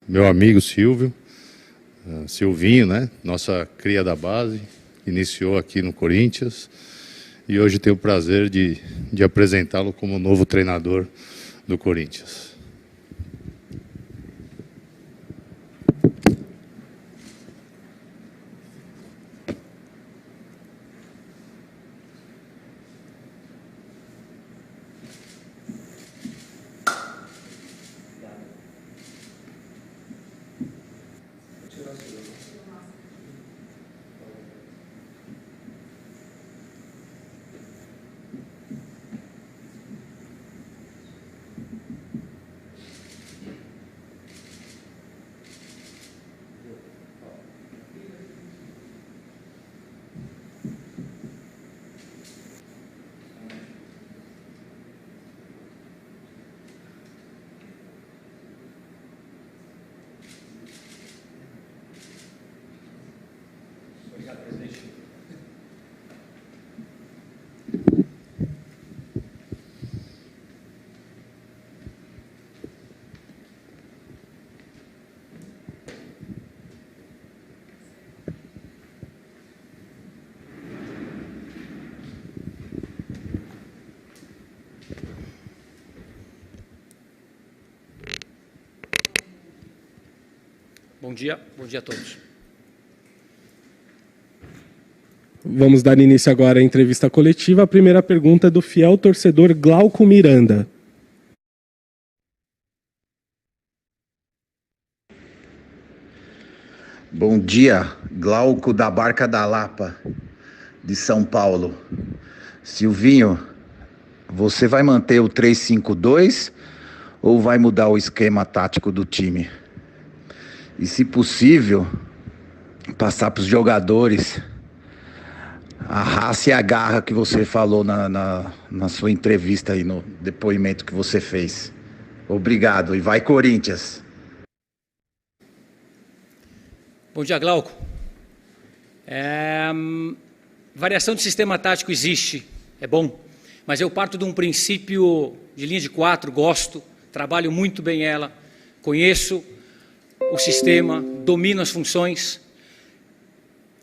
meu amigo Silvio, Silvinho, né? Nossa cria da base, iniciou aqui no Corinthians e hoje tenho o prazer de apresentá-lo como novo treinador do Corinthians. Bom dia a todos. Vamos dar início agora à entrevista coletiva. A primeira pergunta é do fiel torcedor Glauco Miranda. Bom dia, Glauco da Barca da Lapa, de São Paulo. Silvinho, você vai manter o 3-5-2 ou vai mudar o esquema tático do time? E, se possível, passar para os jogadores a raça e a garra que você falou na sua entrevista aí, no depoimento que você fez. Obrigado e vai Corinthians! Bom dia, Glauco. Variação de sistema tático existe, é bom, mas eu parto de um princípio de linha de 4, gosto, trabalho muito bem ela, conheço o sistema, domino as funções.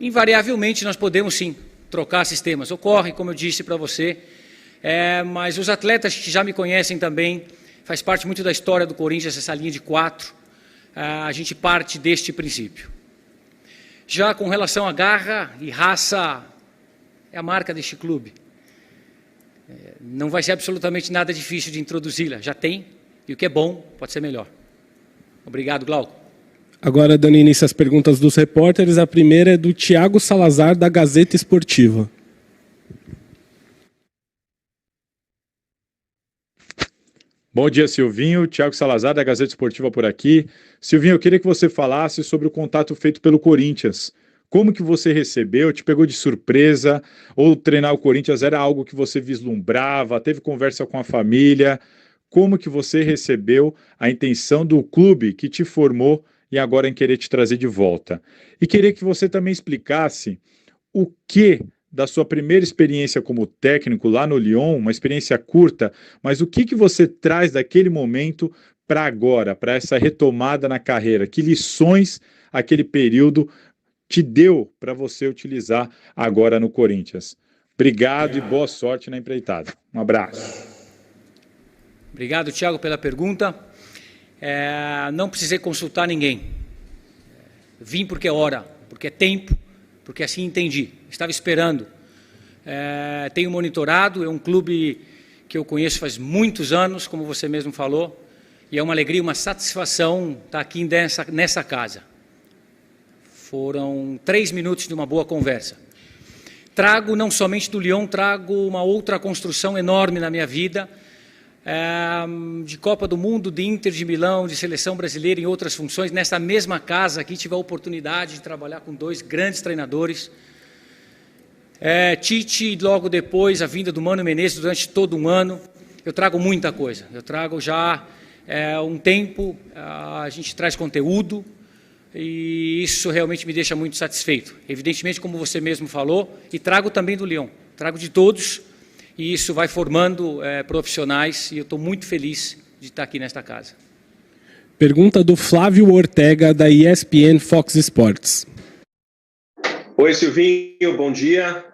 Invariavelmente nós podemos sim trocar sistemas, ocorre, como eu disse para você, mas os atletas que já me conhecem também, faz parte muito da história do Corinthians, essa linha de 4, a gente parte deste princípio. Já com relação a garra e raça, é a marca deste clube. Não vai ser absolutamente nada difícil de introduzi-la, já tem, e o que é bom pode ser melhor. Obrigado, Glauco. Agora, dando início às perguntas dos repórteres, a primeira é do Thiago Salazar, da Gazeta Esportiva. Bom dia, Silvinho. Thiago Salazar, da Gazeta Esportiva por aqui. Silvinho, eu queria que você falasse sobre o contato feito pelo Corinthians. Como que você recebeu? Te pegou de surpresa? Ou treinar o Corinthians era algo que você vislumbrava? Teve conversa com a família? Como que você recebeu a intenção do clube que te formou e agora em querer te trazer de volta? E queria que você também explicasse o que da sua primeira experiência como técnico lá no Lyon, uma experiência curta, mas o que você traz daquele momento para agora, para essa retomada na carreira? Que lições aquele período te deu para você utilizar agora no Corinthians? Obrigado e boa sorte na empreitada. Um abraço. Obrigado, Thiago, pela pergunta. Não precisei consultar ninguém. Vim porque é hora, porque é tempo, porque assim entendi. Estava esperando. Tenho monitorado, é um clube que eu conheço faz muitos anos, como você mesmo falou, e é uma alegria, uma satisfação estar aqui nessa casa. Foram 3 minutos de uma boa conversa. Trago, não somente do Lyon, trago uma outra construção enorme na minha vida, de Copa do Mundo, de Inter de Milão, de Seleção Brasileira, em outras funções. Nessa mesma casa aqui tive a oportunidade de trabalhar com 2 grandes treinadores. Tite, e logo depois a vinda do Mano Menezes durante todo um ano. Eu trago muita coisa, eu trago já um tempo, a gente traz conteúdo e isso realmente me deixa muito satisfeito. Evidentemente, como você mesmo falou, e trago também do Lyon, trago de todos, e isso vai formando profissionais, e eu estou muito feliz de estar aqui nesta casa. Pergunta do Flávio Ortega, da ESPN Fox Sports. Oi, Silvinho, bom dia.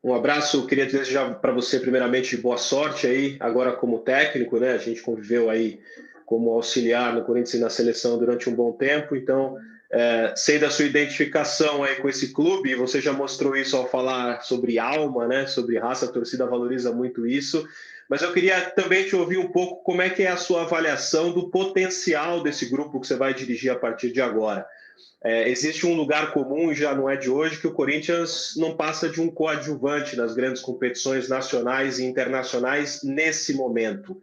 Um abraço, queria desejar para você, primeiramente, boa sorte aí, agora como técnico, né? A gente conviveu aí como auxiliar no Corinthians e na seleção durante um bom tempo, então, sei da sua identificação aí com esse clube, e você já mostrou isso ao falar sobre alma, né? Sobre raça, a torcida valoriza muito isso, mas eu queria também te ouvir um pouco como é que é a sua avaliação do potencial desse grupo que você vai dirigir a partir de agora. Existe um lugar comum, já não é de hoje, que o Corinthians não passa de um coadjuvante nas grandes competições nacionais e internacionais nesse momento.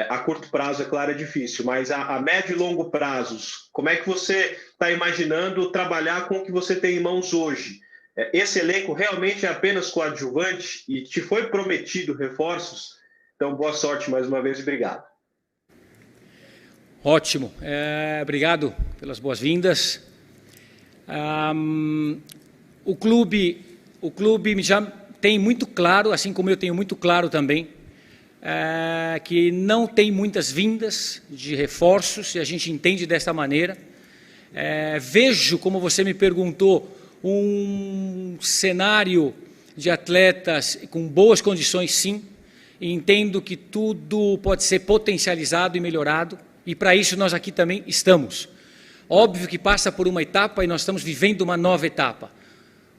A curto prazo, é claro, é difícil, mas a médio e longo prazos, como é que você está imaginando trabalhar com o que você tem em mãos hoje? Esse elenco realmente é apenas coadjuvante e te foi prometido reforços? Então, boa sorte mais uma vez e obrigado. Ótimo, obrigado pelas boas-vindas. O clube já tem muito claro, assim como eu tenho muito claro também, que não tem muitas vindas de reforços, e a gente entende dessa maneira. Vejo, como você me perguntou, um cenário de atletas com boas condições, sim, e entendo que tudo pode ser potencializado e melhorado, e para isso nós aqui também estamos. Óbvio que passa por uma etapa e nós estamos vivendo uma nova etapa.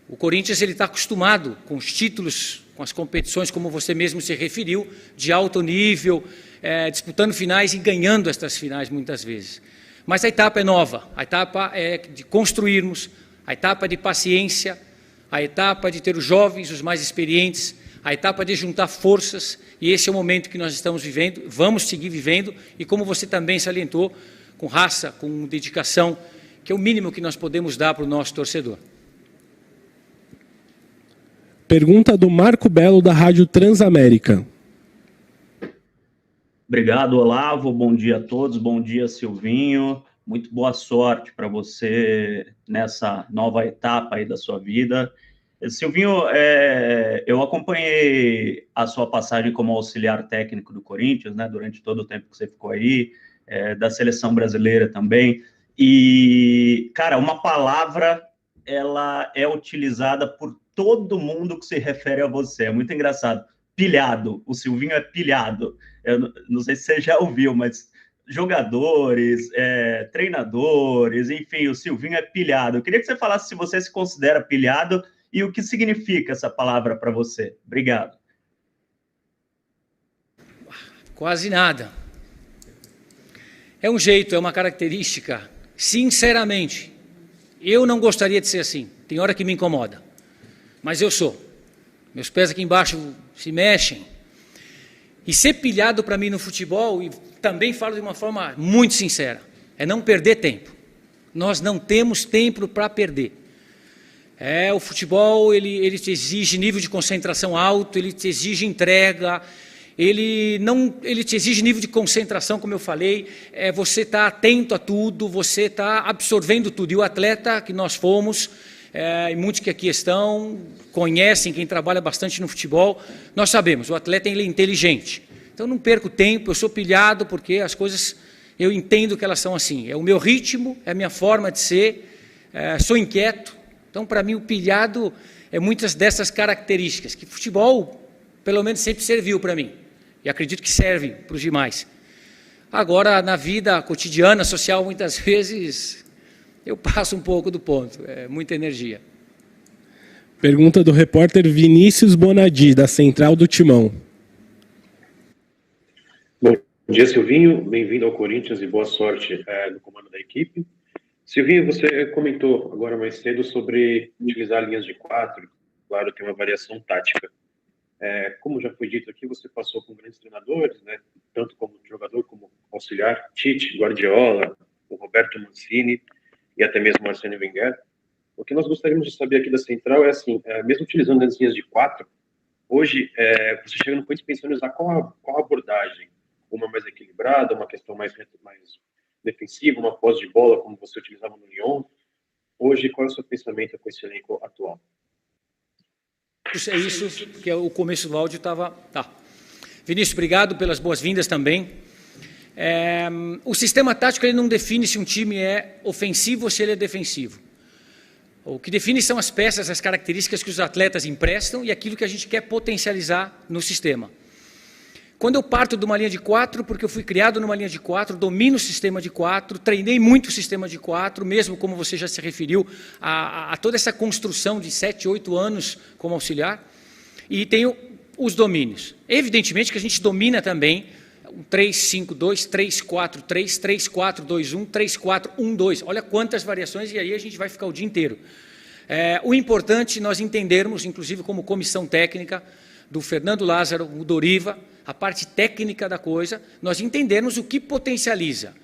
O Corinthians está acostumado com os títulos, com as competições, como você mesmo se referiu, de alto nível, disputando finais e ganhando estas finais muitas vezes. Mas a etapa é nova, a etapa é de construirmos, a etapa de paciência, a etapa de ter os jovens, os mais experientes, a etapa de juntar forças, e esse é o momento que nós estamos vivendo, vamos seguir vivendo, e como você também salientou, com raça, com dedicação, que é o mínimo que nós podemos dar para o nosso torcedor. Pergunta do Marco Belo, da Rádio Transamérica. Obrigado, Olavo. Bom dia a todos. Bom dia, Silvinho. Muito boa sorte para você nessa nova etapa aí da sua vida. Silvinho, eu acompanhei a sua passagem como auxiliar técnico do Corinthians, né, durante todo o tempo que você ficou aí, da seleção brasileira também. E, cara, uma palavra, ela é utilizada por todo mundo que se refere a você. É muito engraçado. Pilhado. O Silvinho é pilhado. Eu não sei se você já ouviu, mas jogadores, treinadores, enfim, o Silvinho é pilhado. Eu queria que você falasse se você se considera pilhado e o que significa essa palavra para você. Obrigado. Quase nada. É um jeito, é uma característica. Sinceramente, eu não gostaria de ser assim. Tem hora que me incomoda. Mas eu sou. Meus pés aqui embaixo se mexem. E ser pilhado para mim no futebol, e também falo de uma forma muito sincera, é não perder tempo. Nós não temos tempo para perder. O futebol, ele te exige nível de concentração alto, ele te exige entrega, ele te exige nível de concentração, como eu falei, você está atento a tudo, você está absorvendo tudo. E o atleta que nós fomos, e muitos que aqui estão, conhecem, quem trabalha bastante no futebol, nós sabemos, o atleta ele é inteligente. Então não perco tempo, eu sou pilhado porque as coisas, eu entendo que elas são assim. É o meu ritmo, é a minha forma de ser, sou inquieto. Então, para mim, o pilhado é muitas dessas características, que futebol, pelo menos, sempre serviu para mim. E acredito que serve para os demais. Agora, na vida cotidiana, social, muitas vezes, eu passo um pouco do ponto. É muita energia. Pergunta do repórter Vinícius Bonadi, da Central do Timão. Bom dia, Silvinho. Bem-vindo ao Corinthians e boa sorte no comando da equipe. Silvinho, você comentou agora mais cedo sobre utilizar linhas de 4, claro, tem uma variação tática. Como já foi dito aqui, você passou com grandes treinadores, né, tanto como jogador como auxiliar, Tite, Guardiola, o Roberto Mancini e até mesmo Arsène Wenger. O que nós gostaríamos de saber aqui da Central é assim, mesmo utilizando as linhas de 4, hoje você chega no Corinthians pensando em usar qual abordagem? Uma mais equilibrada, uma questão mais defensiva, uma posse de bola, como você utilizava no Lyon. Hoje, qual é o seu pensamento com esse elenco atual? É isso, porque o começo do áudio estava... Tá. Vinícius, obrigado pelas boas-vindas também. O sistema tático ele não define se um time é ofensivo ou se ele é defensivo. O que define são as peças, as características que os atletas emprestam e aquilo que a gente quer potencializar no sistema. Quando eu parto de uma linha de 4, porque eu fui criado numa linha de 4, domino o sistema de 4, treinei muito o sistema de 4, mesmo como você já se referiu, a toda essa construção de 7, 8 anos como auxiliar, e tenho os domínios. Evidentemente que a gente domina também 3-5-2, 3-4-3, 3-4-2-1, 3-4-1-2. Olha quantas variações, e aí a gente vai ficar o dia inteiro. O importante nós entendermos, inclusive como comissão técnica, do Fernando Lázaro, o Doriva, a parte técnica da coisa, nós entendermos o que potencializa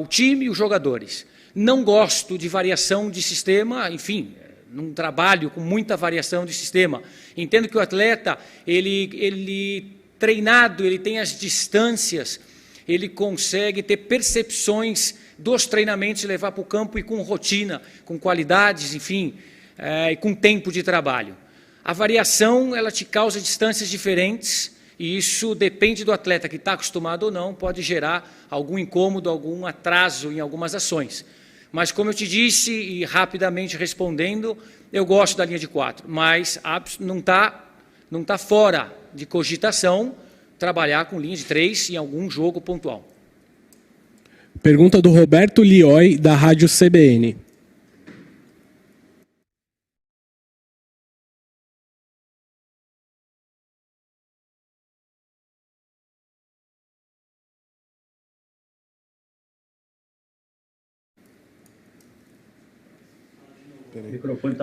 o time e os jogadores. Não gosto de variação de sistema, enfim, não trabalho com muita variação de sistema. Entendo que o atleta, ele treinado, ele tem as distâncias, ele consegue ter percepções dos treinamentos e levar para o campo e com rotina, com qualidades, enfim, e com tempo de trabalho. A variação, ela te causa distâncias diferentes e isso depende do atleta que está acostumado ou não, pode gerar algum incômodo, algum atraso em algumas ações. Mas, como eu te disse, e rapidamente respondendo, eu gosto da linha de 4, mas não tá fora de cogitação trabalhar com linha de 3 em algum jogo pontual. Pergunta do Roberto Lioi, da Rádio CBN.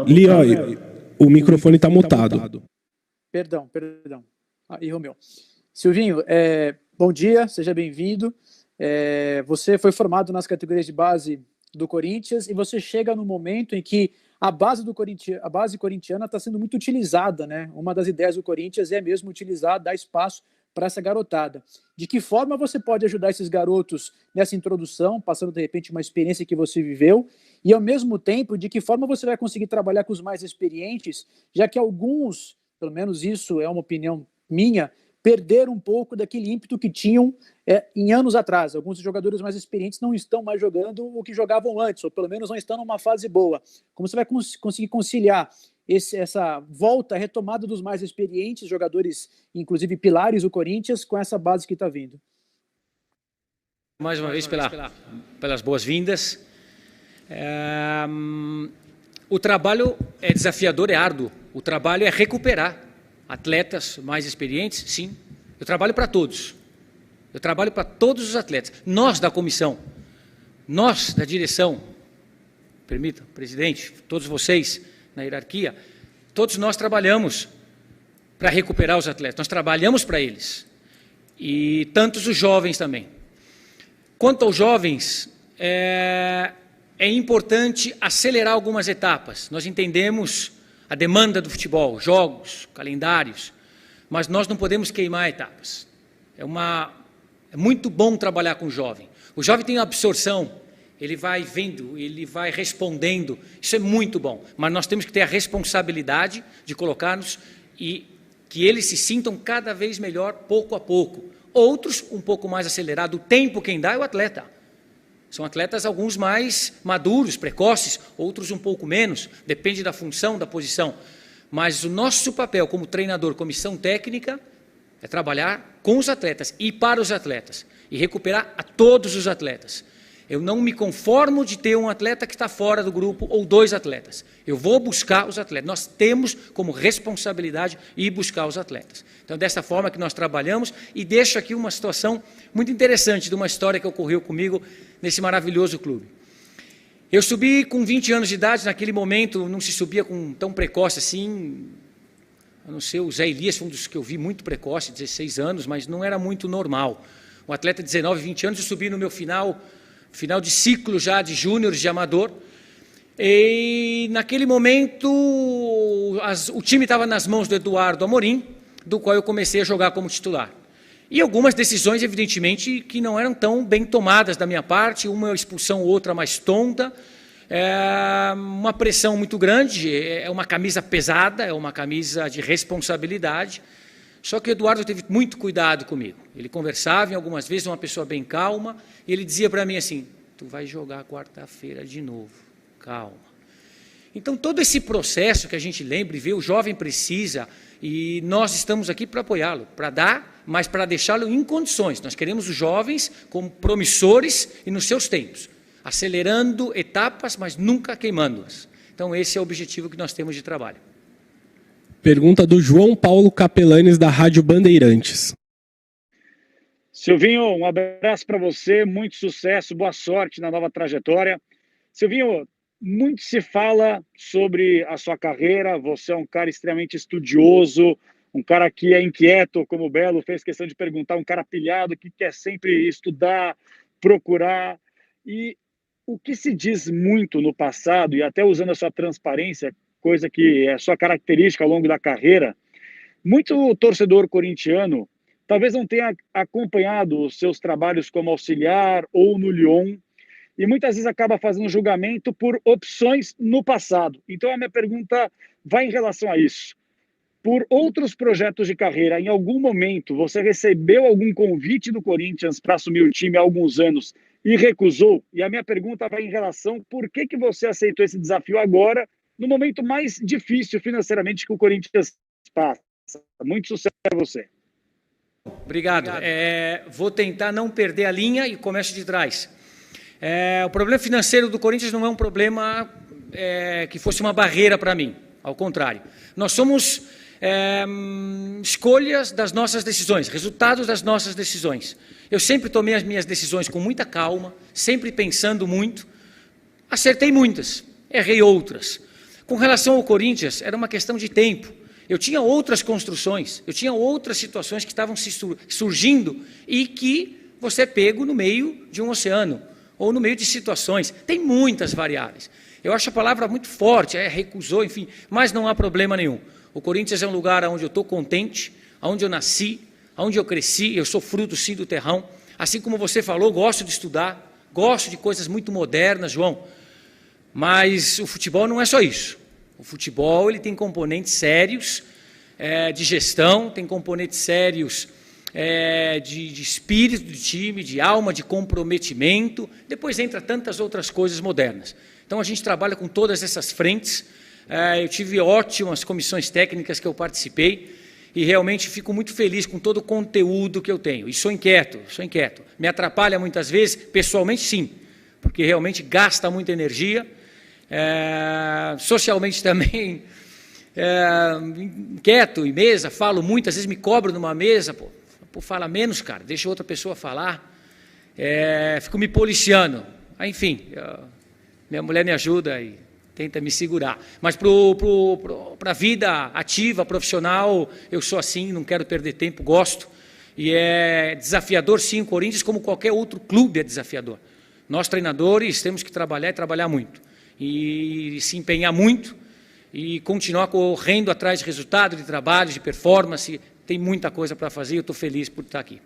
Lioi, o microfone está mutado. Perdão. Erro meu. Silvinho, bom dia, seja bem-vindo. Você foi formado nas categorias de base do Corinthians e você chega no momento em que a base corintiana está sendo muito utilizada, né? Uma das ideias do Corinthians é mesmo utilizar, dar espaço para essa garotada. De que forma você pode ajudar esses garotos nessa introdução, passando de repente uma experiência que você viveu, e ao mesmo tempo, de que forma você vai conseguir trabalhar com os mais experientes, já que alguns, pelo menos isso é uma opinião minha, perderam um pouco daquele ímpeto que tinham em anos atrás. Alguns jogadores mais experientes não estão mais jogando o que jogavam antes, ou pelo menos não estão numa fase boa. Como você vai conseguir conciliar essa volta, retomada dos mais experientes, jogadores, inclusive pilares do Corinthians, com essa base que está vindo? Mais uma vez, pelas boas-vindas. O trabalho é desafiador, é árduo. O trabalho é recuperar atletas mais experientes, sim. Eu trabalho para todos. Eu trabalho para todos os atletas. Nós da comissão, nós da direção, permita, presidente, todos vocês na hierarquia, todos nós trabalhamos para recuperar os atletas. Nós trabalhamos para eles. E tantos os jovens também. Quanto aos jovens, é importante acelerar algumas etapas. Nós entendemos a demanda do futebol, jogos, calendários, mas nós não podemos queimar etapas. É muito bom trabalhar com o jovem. O jovem tem uma absorção, ele vai vendo, ele vai respondendo, isso é muito bom, mas nós temos que ter a responsabilidade de colocar-nos e que eles se sintam cada vez melhor, pouco a pouco. Outros, um pouco mais acelerado, o tempo quem dá é o atleta. São atletas, alguns mais maduros, precoces, outros um pouco menos, depende da função, da posição. Mas o nosso papel como treinador, comissão técnica, é trabalhar com os atletas e para os atletas, e recuperar a todos os atletas. Eu não me conformo de ter um atleta que está fora do grupo ou 2 atletas. Eu vou buscar os atletas. Nós temos como responsabilidade ir buscar os atletas. Então, dessa forma que nós trabalhamos, e deixo aqui uma situação muito interessante de uma história que ocorreu comigo nesse maravilhoso clube. Eu subi com 20 anos de idade, naquele momento não se subia com tão precoce assim, a não ser o Zé Elias, foi um dos que eu vi muito precoce, 16 anos, mas não era muito normal. Um atleta de 19, 20 anos, eu subi no meu final de ciclo já de júniores, de amador, e naquele momento o time estava nas mãos do Eduardo Amorim, do qual eu comecei a jogar como titular. E algumas decisões, evidentemente, que não eram tão bem tomadas da minha parte, uma expulsão, outra mais tonta, uma pressão muito grande, é uma camisa pesada, é uma camisa de responsabilidade, Só que o Eduardo teve muito cuidado comigo. Ele conversava em algumas vezes, uma pessoa bem calma, e ele dizia para mim assim, tu vai jogar quarta-feira de novo, calma. Então, todo esse processo que a gente lembra e vê, o jovem precisa, e nós estamos aqui para apoiá-lo, para dar, mas para deixá-lo em condições. Nós queremos os jovens como promissores e nos seus tempos, acelerando etapas, mas nunca queimando-as. Então, esse é o objetivo que nós temos de trabalho. Pergunta do João Paulo Capelanes, da Rádio Bandeirantes. Silvinho, um abraço para você, muito sucesso, boa sorte na nova trajetória. Silvinho, muito se fala sobre a sua carreira, você é um cara extremamente estudioso, um cara que é inquieto, como o Belo fez questão de perguntar, um cara pilhado que quer sempre estudar, procurar. E o que se diz muito no passado, e até usando a sua transparência, coisa que é sua característica ao longo da carreira, muito torcedor corintiano talvez não tenha acompanhado os seus trabalhos como auxiliar ou no Lyon, e muitas vezes acaba fazendo julgamento por opções no passado. Então a minha pergunta vai em relação a isso. Por outros projetos de carreira, em algum momento você recebeu algum convite do Corinthians para assumir o time há alguns anos e recusou? E a minha pergunta vai em relação por que você aceitou esse desafio agora, no momento mais difícil financeiramente que o Corinthians passa. Muito sucesso para você. Obrigado. Vou tentar não perder a linha e começo de trás. O problema financeiro do Corinthians não é um problema que fosse uma barreira para mim. Ao contrário. Nós somos escolhas das nossas decisões, resultados das nossas decisões. Eu sempre tomei as minhas decisões com muita calma, sempre pensando muito. Acertei muitas, errei outras. Com relação ao Corinthians, era uma questão de tempo. Eu tinha outras construções, eu tinha outras situações que estavam surgindo e que você é pego no meio de um oceano ou no meio de situações. Tem muitas variáveis. Eu acho a palavra muito forte, recusou, enfim, mas não há problema nenhum. O Corinthians é um lugar onde eu estou contente, onde eu nasci, onde eu cresci, eu sou fruto sim do terrão. Assim como você falou, gosto de estudar, gosto de coisas muito modernas, João. Mas o futebol não é só isso. O futebol ele tem componentes sérios de gestão, tem componentes sérios de espírito do time, de alma, de comprometimento. Depois entra tantas outras coisas modernas. Então a gente trabalha com todas essas frentes. Eu tive ótimas comissões técnicas que eu participei e realmente fico muito feliz com todo o conteúdo que eu tenho. E sou inquieto. Me atrapalha muitas vezes, pessoalmente sim, porque realmente gasta muita energia. Socialmente também inquieto em mesa, falo muito, às vezes me cobro numa mesa, pô, fala menos, cara, deixa outra pessoa falar, fico me policiando, enfim, minha mulher me ajuda e tenta me segurar, mas para a vida ativa, profissional, eu sou assim, não quero perder tempo, gosto, e é desafiador sim, o Corinthians como qualquer outro clube é desafiador, nós treinadores temos que trabalhar e trabalhar muito, e se empenhar muito e continuar correndo atrás de resultado, de trabalho, de performance. Tem muita coisa para fazer e eu estou feliz por estar aqui.